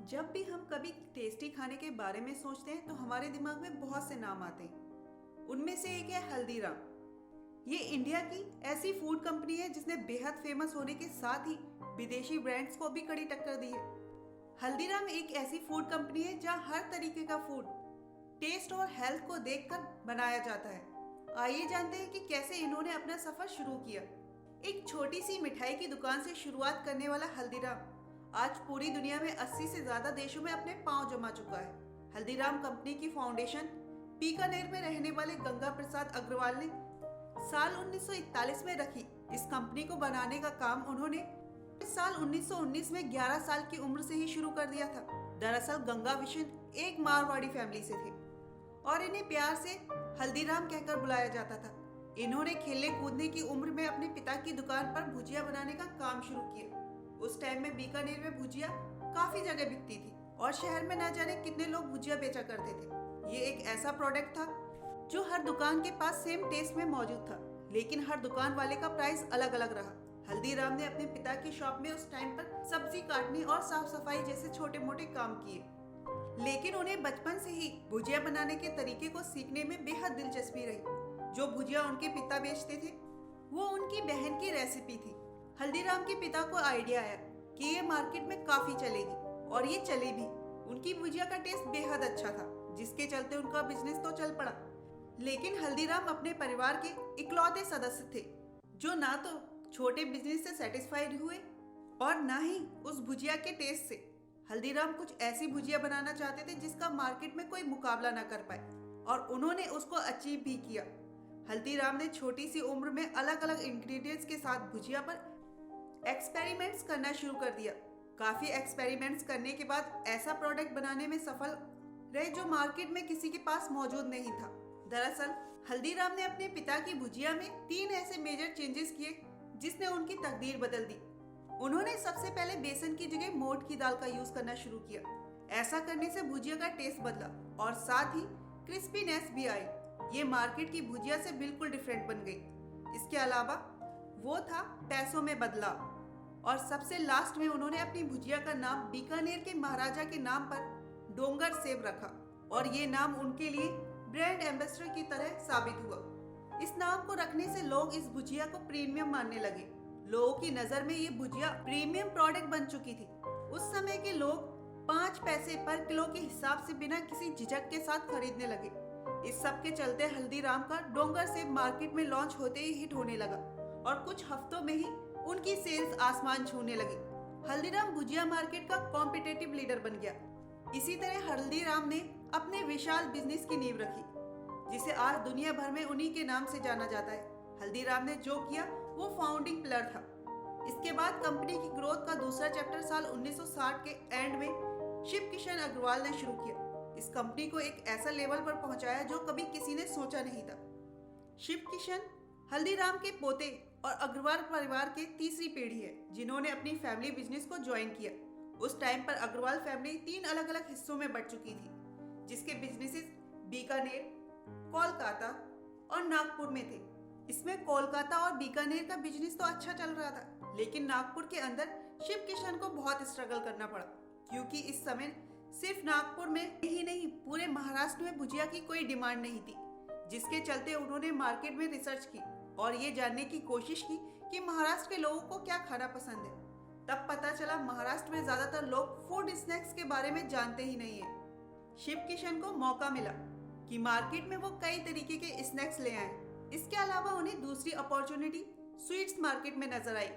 जब भी हम कभी टेस्टी खाने के बारे में सोचते हैं तो हमारे दिमाग में बहुत से नाम आते हैं। उनमें से एक है हल्दीराम। ये इंडिया की ऐसी फूड कंपनी है जिसने बेहद फेमस होने के साथ ही विदेशी ब्रांड्स को भी कड़ी टक्कर दी है। हल्दीराम एक ऐसी फूड कंपनी है जहां हर तरीके का फूड टेस्ट और हेल्थ को देखकर बनाया जाता है। आइए जानते हैं कि कैसे इन्होंने अपना सफर शुरू किया। एक छोटी सी मिठाई की दुकान से शुरुआत करने वाला हल्दीराम आज पूरी दुनिया में 80 से ज्यादा देशों में अपने पांव जमा चुका है। हल्दीराम कंपनी की फाउंडेशन बीकानेर में रहने वाले गंगा प्रसाद अग्रवाल ने साल 1941 में रखी। इस कंपनी को बनाने का काम उन्होंने साल 1919 में 11 साल की उम्र से ही शुरू कर दिया था। दरअसल गंगा विशन एक मारवाड़ी फैमिली से थे और इन्हें प्यार से हल्दीराम कहकर बुलाया जाता था। इन्होंने खेलने कूदने की उम्र में अपने पिता की दुकान पर भुजिया बनाने का काम शुरू किया। उस टाइम में बीकानेर में भुजिया काफी जगह बिकती थी और शहर में न जाने कितने लोग भुजिया बेचा करते थे। ये एक ऐसा प्रोडक्ट था जो हर दुकान के पास सेम टेस्ट में मौजूद था, लेकिन हर दुकान वाले का प्राइस अलग अलग रहा। हल्दीराम ने अपने पिता की शॉप में उस टाइम पर सब्जी काटने और साफ सफाई जैसे छोटे मोटे काम किए, लेकिन उन्हें बचपन से ही भुजिया बनाने के तरीके को सीखने में बेहद दिलचस्पी रही। जो भुजिया उनके पिता बेचते थे वो उनकी बहन की रेसिपी थी। हल्दीराम के पिता को आइडिया आया कि ये मार्केट में काफी चलेगी और ये चली भी। उनकी भुजिया का टेस्ट बेहद अच्छा था, जिसके चलते उनका बिजनेस तो चल पड़ा। लेकिन हल्दीराम अपने परिवार के इकलौते सदस्य थे जो ना तो छोटे बिजनेस से सेटिस्फाइड हुए और ना ही उस भुजिया के टेस्ट से। हल्दीराम कुछ ऐसी भुजिया बनाना चाहते थे जिसका मार्केट में कोई मुकाबला ना कर पाए और उन्होंने उसको अचीव भी किया। हल्दीराम ने छोटी सी उम्र में अलग अलग इंग्रेडिएंट्स के साथ भुजिया पर एक्सपेरिमेंट्स करना शुरू कर दिया। काफी एक्सपेरिमेंट्स करने के बाद ऐसा प्रोडक्ट बनाने में सफल रहे जो मार्केट में किसी के पास मौजूद नहीं था। दरअसल हल्दीराम ने अपने पिता की भुजिया में 3 ऐसे मेजर चेंजेस किए जिसने उनकी तकदीर बदल दी। उन्होंने सबसे पहले बेसन की जगह मोठ की दाल का यूज करना शुरू किया। ऐसा करने से भुजिया का टेस्ट बदला और साथ ही क्रिस्पीनेस भी आई। ये मार्केट की भुजिया से बिल्कुल डिफरेंट बन गई। इसके अलावा वो था पैसों में बदलाव और सबसे लास्ट में उन्होंने अपनी भुजिया का नाम बीकानेर के महाराजा के नाम पर डोंगर सेब रखा और ये नाम उनके लिए ब्रांड एम्बेसडर की तरह साबित हुआ। इस नाम को रखने से लोग इस भुजिया को प्रीमियम मानने लगे। लोगों की नजर में ये भुजिया प्रीमियम प्रोडक्ट बन चुकी थी। उस समय के लोग 5 पैसे पर किलो के हिसाब से बिना किसी झिझक के साथ खरीदने लगे। इस सब के चलते हल्दीराम का डोंगर सेब मार्केट में लॉन्च होते ही हिट होने लगा और कुछ हफ्तों में ही उनकी सेल्स आसमान छूने लगी। हल्दीराम भुजिया मार्केट का कॉम्पिटिटिव लीडर बन गया। इसी तरह हल्दीराम ने अपने विशाल बिजनेस की नींव रखी, जिसे आज दुनिया भर में उन्हीं के नाम से जाना जाता है। हल्दीराम ने जो किया वो फाउंडिंग पिलर था। इसके बाद कंपनी की ग्रोथ का दूसरा चैप्टर साल 1960 के एंड में शिव किशन अग्रवाल ने शुरू किया। इस कंपनी को एक ऐसा लेवल पर पहुंचाया जो कभी किसी ने सोचा नहीं था। शिव किशन हल्दीराम के पोते और अग्रवाल परिवार के तीसरी पीढ़ी है जिन्होंने अपनी फैमिली बिजनेस को ज्वाइन किया। उस टाइम पर अग्रवाल फैमिली 3 अलग अलग हिस्सों में बट चुकी थी, जिसके बिजनेसेस बीकानेर, कोलकाता और नागपुर में थे। इसमें कोलकाता और बीकानेर का बिजनेस तो अच्छा चल रहा था, लेकिन नागपुर के अंदर शिव किशन को बहुत स्ट्रगल करना पड़ा, क्योंकि इस समय सिर्फ नागपुर में ही नहीं पूरे महाराष्ट्र में भुजिया की कोई डिमांड नहीं थी। जिसके चलते उन्होंने मार्केट में रिसर्च की और ये जानने की कोशिश की कि महाराष्ट्र के लोगों को क्या खाना पसंद है। तब पता चला महाराष्ट्र में ज्यादातर लोग फूड स्नैक्स के बारे में जानते ही नहीं है। शिव किशन को मौका मिला कि मार्केट में वो कई तरीके के स्नैक्स ले आए। इसके अलावा उन्हें दूसरी अपॉर्चुनिटी स्वीट्स मार्केट में नजर आई,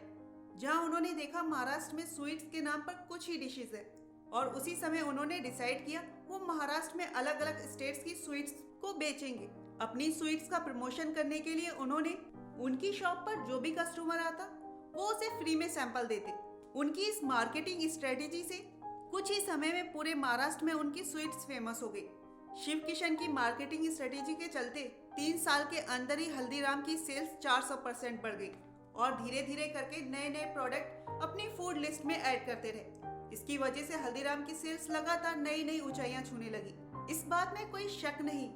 जहां उन्होंने देखा महाराष्ट्र में स्वीट्स के नाम पर कुछ ही डिशेज है और उसी समय उन्होंने डिसाइड किया वो महाराष्ट्र में अलग अलग स्टेट्स की स्वीट्स को बेचेंगे। अपनी स्वीट्स का प्रमोशन करने के लिए उन्होंने उनकी शॉप पर जो भी कस्टमर आता वो उसे फ्री में सैंपल देते। उनकी इस मार्केटिंग स्ट्रेटेजी से कुछ ही समय में पूरे महाराष्ट्र में उनकी स्वीट्स फेमस हो गई। शिव किशन की मार्केटिंग स्ट्रेटेजी के चलते 3 साल के अंदर ही हल्दीराम की सेल्स 400% बढ़ गई और धीरे धीरे करके नए नए प्रोडक्ट अपनी फूड लिस्ट में ऐड करते रहे। इसकी वजह से हल्दीराम की सेल्स लगातार नई नई ऊंचाइयां छूने लगी। इस बात में कोई शक नहीं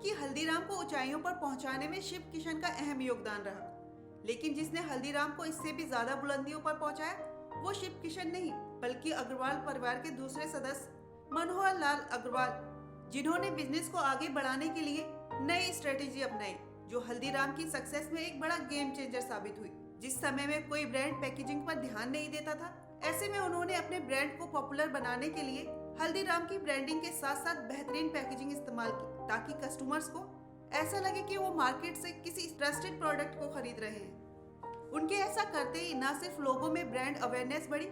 कि हल्दीराम को ऊंचाइयों पर पहुंचाने में शिव किशन का अहम योगदान रहा, लेकिन जिसने हल्दीराम को इससे भी ज्यादा बुलंदियों पर पहुंचाया वो शिव किशन नहीं बल्कि अग्रवाल परिवार के दूसरे सदस्य मनोहर लाल अग्रवाल, जिन्होंने बिजनेस को आगे बढ़ाने के लिए नई स्ट्रेटेजी अपनाई जो हल्दीराम की सक्सेस में एक बड़ा गेम चेंजर साबित हुई। जिस समय में कोई ब्रांड पैकेजिंग पर ध्यान नहीं देता था, ऐसे में उन्होंने अपने ब्रांड को पॉपुलर बनाने के लिए हल्दीराम की ब्रांडिंग के साथ साथ बेहतरीन पैकेजिंग इस्तेमाल की ताकि कस्टमर्स को ऐसा लगे कि वो मार्केट से किसी ट्रस्टेड प्रोडक्ट को खरीद रहे हैं। उनके ऐसा करते ही न सिर्फ लोगों में ब्रांड अवेयरनेस बढ़ी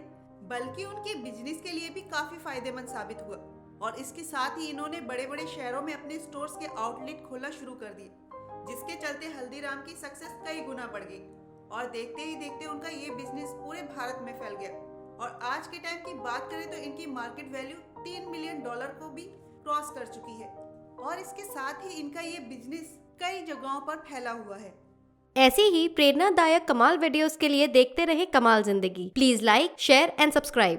बल्कि उनके बिजनेस के लिए भी काफी फायदेमंद साबित हुआ। और इसके साथ ही इन्होंने बड़े बड़े शहरों में अपने स्टोर्स के आउटलेट खोलना शुरू कर दिए, जिसके चलते हल्दीराम की सक्सेस कई गुना बढ़ गई और देखते ही देखते उनका ये बिजनेस पूरे भारत में फैल गया। और आज के टाइम की बात करें तो इनकी मार्केट वैल्यू $3 मिलियन को भी क्रॉस कर चुकी है और इसके साथ ही इनका ये बिजनेस कई जगहों पर फैला हुआ है। ऐसी ही प्रेरणादायक कमाल वीडियोस के लिए देखते रहें कमाल जिंदगी। Please like, share and subscribe.